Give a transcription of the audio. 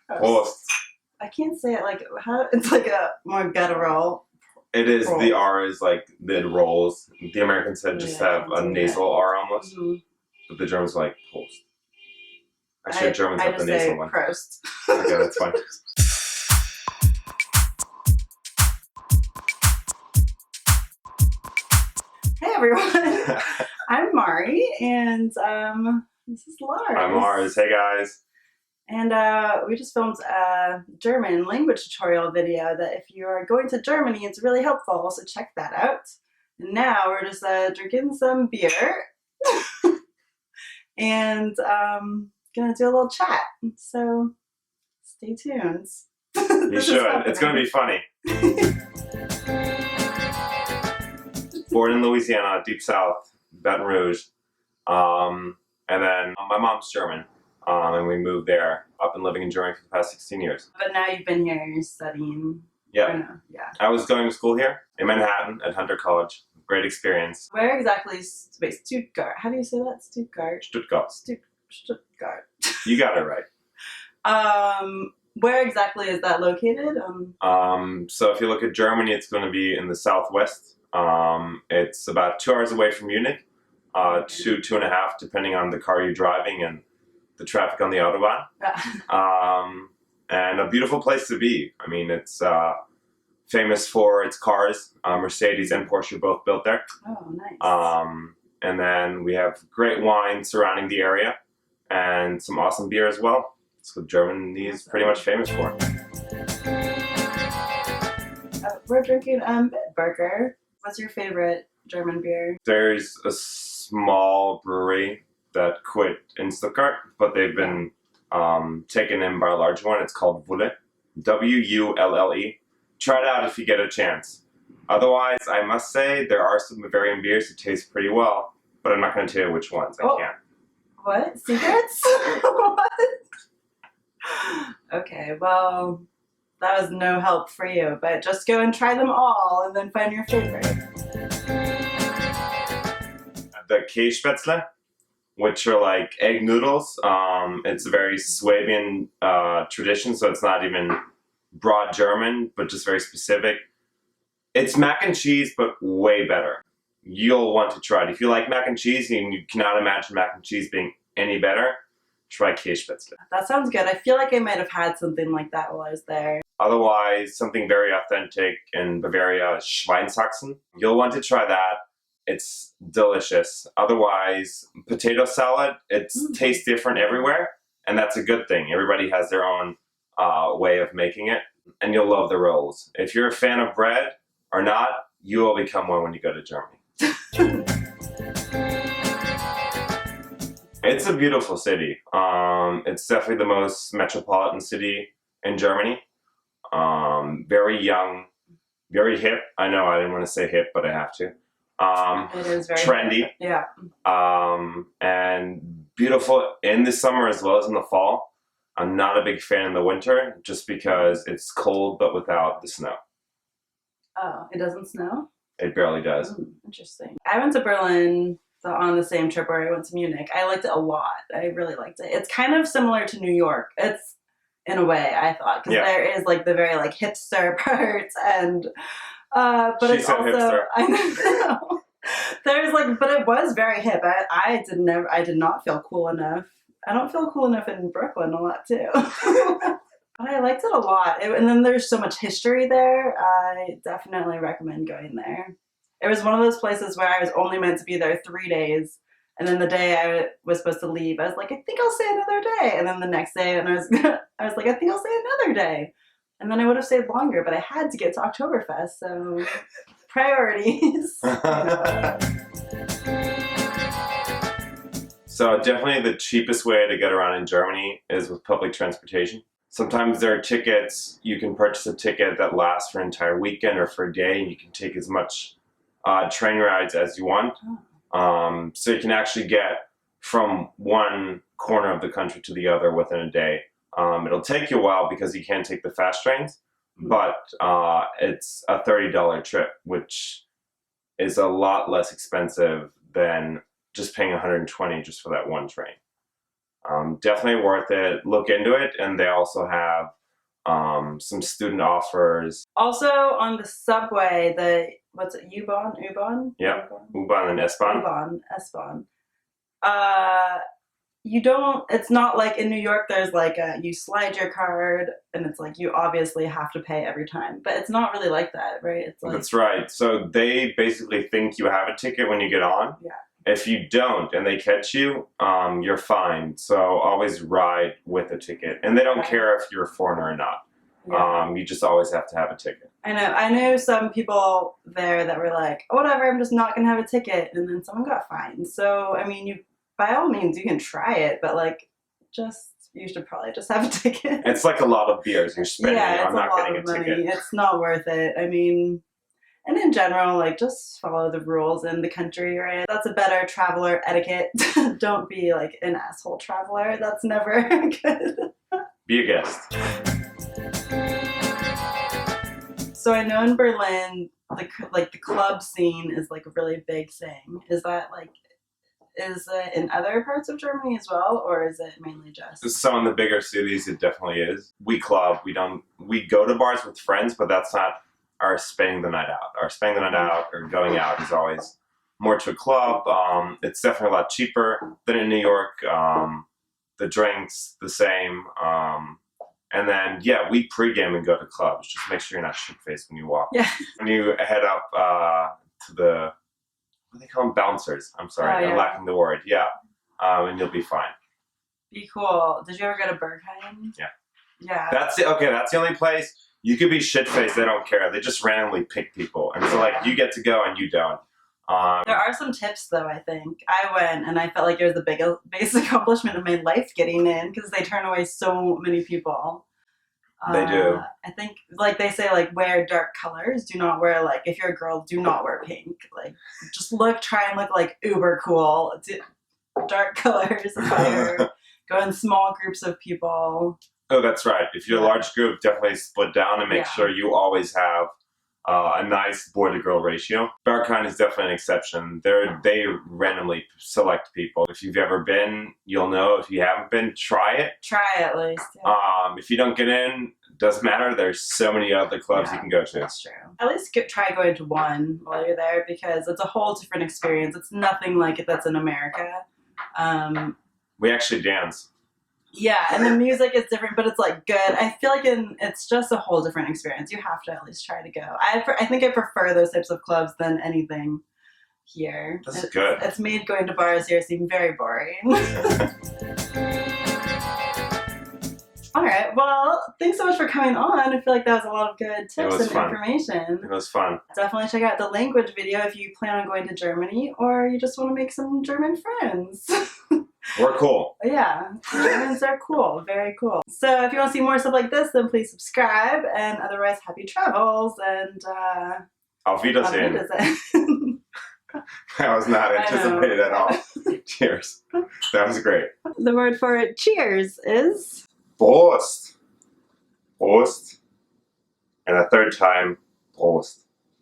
Post. I can't say it like how. It's like a more guttural. It is. Roll. The R is like it rolls. The Americans just have a nasal R almost, but the Germans are like post. Actually, Germans have the nasal one. Prost. Okay, that's fine. Hey everyone, I'm Mari, and this is Lars. I'm Lars. Hey guys. And we just filmed a German language tutorial video that if you are going to Germany, it's really helpful, so check that out. And now we're just drinking some beer and gonna do a little chat. So stay tuned. You should. It's gonna be funny. Born in Louisiana, deep south, Baton Rouge, and then my mom's German, and we moved there. I've been living in Germany for the past 16 years. But now you've been here, you're studying. Yeah. No? Yeah. I was going to school here in Manhattan at Hunter College. Great experience. Where exactly is Stuttgart? How do you say that? Stuttgart. Stuttgart. You got it right. Where exactly is that located? So if you look at Germany, it's going to be in the southwest. It's about 2 hours away from Munich, 2.5, depending on the car you're driving and the traffic on the Autobahn. And a beautiful place to be. I mean, it's famous for its cars. Mercedes and Porsche both built there. Oh, nice. And then we have great wine surrounding the area and some awesome beer as well. That's what Germany is pretty much famous for. We're drinking Bitburger. What's your favorite German beer? There's a small brewery that quit in Stuttgart, but they've been taken in by a large one. It's called Wulle, W-U-L-L-E. Try it out if you get a chance. Otherwise, I must say there are some Bavarian beers that taste pretty well, but I'm not going to tell you which ones. I can't. What? Secrets? What? Okay, well, that was no help for you, but just go and try them all and then find your favorite. The Kässpätzle, which are like egg noodles. It's a very Swabian tradition, so it's not even broad German, but just very specific. It's mac and cheese, but way better. You'll want to try it. If you like mac and cheese and you cannot imagine mac and cheese being any better, try Kässpätzle. That sounds good. I feel like I might have had something like that while I was there. Otherwise, something very authentic in Bavaria, Schweinshaxen. You'll want to try that. It's delicious. Otherwise, potato salad, it tastes different everywhere, and that's a good thing. Everybody has their own way of making it, and you'll love the rolls. If you're a fan of bread or not, you will become one when you go to Germany. It's a beautiful city. It's definitely the most metropolitan city in Germany. Very young, very hip. I know I didn't want to say hip, but I have to. It is very trendy. Yeah. And beautiful in the summer as well as in the fall. I'm not a big fan in the winter just because it's cold but without the snow. Oh, it doesn't snow? It barely does. Interesting. I went to Berlin on the same trip where I went to Munich. I liked it a lot. I really liked it. It's kind of similar to New York. It's in a way, I thought, because there is like the very like hipster parts and but she it's said also hipster. I know there's like, but it was very hip. I did not feel cool enough. I don't feel cool enough in Brooklyn a lot too. But I liked it a lot. And then there's so much history there. I definitely recommend going there. It was one of those places where I was only meant to be there 3 days. And then the day I was supposed to leave, I was like, I think I'll stay another day. And then the next day, and I was like, I think I'll stay another day. And then I would have stayed longer, but I had to get to Oktoberfest, so priorities. So definitely the cheapest way to get around in Germany is with public transportation. Sometimes there are tickets, you can purchase a ticket that lasts for an entire weekend or for a day, and you can take as much train rides as you want. So you can actually get from one corner of the country to the other within a day. It'll take you a while because you can't take the fast trains, but it's a $30 trip, which is a lot less expensive than just paying $120 just for that one train. Definitely worth it. Look into it, and they also have some student offers. Also on the subway, what's it, U-Bahn? Yep, U-Bahn and S-Bahn. U-Bahn, S-Bahn. You don't, it's not like in New York there's like you slide your card and it's like you obviously have to pay every time, but it's not really like that, right? It's like, That's right. So they basically think you have a ticket when you get on. Yeah. If you don't and they catch you, you're fined. So always ride with a ticket. And they don't care if you're a foreigner or not. Yeah. You just always have to have a ticket. I know some people there that were like, oh, whatever, I'm just not going to have a ticket. And then someone got fined. So, I mean, by all means, you can try it, but like, you should probably just have a ticket. It's like a lot of beers you're spending on not getting a ticket. It's not worth it. I mean, and in general, like, just follow the rules in the country you're in. That's a better traveler etiquette. Don't be like an asshole traveler. That's never good. Be a guest. So I know in Berlin, the club scene is like a really big thing. Is it in other parts of Germany as well, or is it mainly just? Some of the bigger cities, it definitely is. We club. We go to bars with friends, but that's not our spending the night out. Our spending the night out or going out is always more to a club. It's definitely a lot cheaper than in New York. The drinks, the same. And then, yeah, we pregame and go to clubs. Just make sure you're not shit-faced when you walk. Yeah. When you head up to the, what do they call them? Bouncers. I'm sorry. I'm lacking the word. Yeah. And you'll be fine. Be cool. Did you ever go to Berghain? Yeah. Yeah. That's it. Okay, that's the only place. You could be shit-faced. They don't care. They just randomly pick people. And so, like, you get to go and you don't. There are some tips, though, I think. I went, and I felt like it was the biggest accomplishment of my life getting in, because they turn away so many people. They do. I think, like, they say, like, wear dark colors. Do not wear, like, if you're a girl, do not wear pink. Like, just try and look, like, uber cool. Dark colors, fire. Go in small groups of people. Oh, that's right. If you're a large group, definitely split down and make sure you always have a nice boy-to-girl ratio. Berghain is definitely an exception. They randomly select people. If you've ever been, you'll know. If you haven't been, try it. Try it at least. Yeah. If you don't get in, doesn't matter. There's so many other clubs you can go to. That's true. At least try going to one while you're there, because it's a whole different experience. It's nothing like it that's in America. We actually dance. Yeah, and the music is different, but it's like good. I feel like it's just a whole different experience. You have to at least try to go. I think I prefer those types of clubs than anything here. That's good. It's made going to bars here seem very boring. All right. Well, thanks so much for coming on. I feel like that was a lot of good tips and information. It was fun. Definitely check out the language video if you plan on going to Germany or you just want to make some German friends. We're cool. Yeah, Germans are cool. Very cool. So if you want to see more stuff like this, then please subscribe. And otherwise, happy travels. And Auf Wiedersehen. Auf Wiedersehen. That was not anticipated at all. Cheers. That was great. The word for cheers is? Prost. Prost. And a third time, Prost.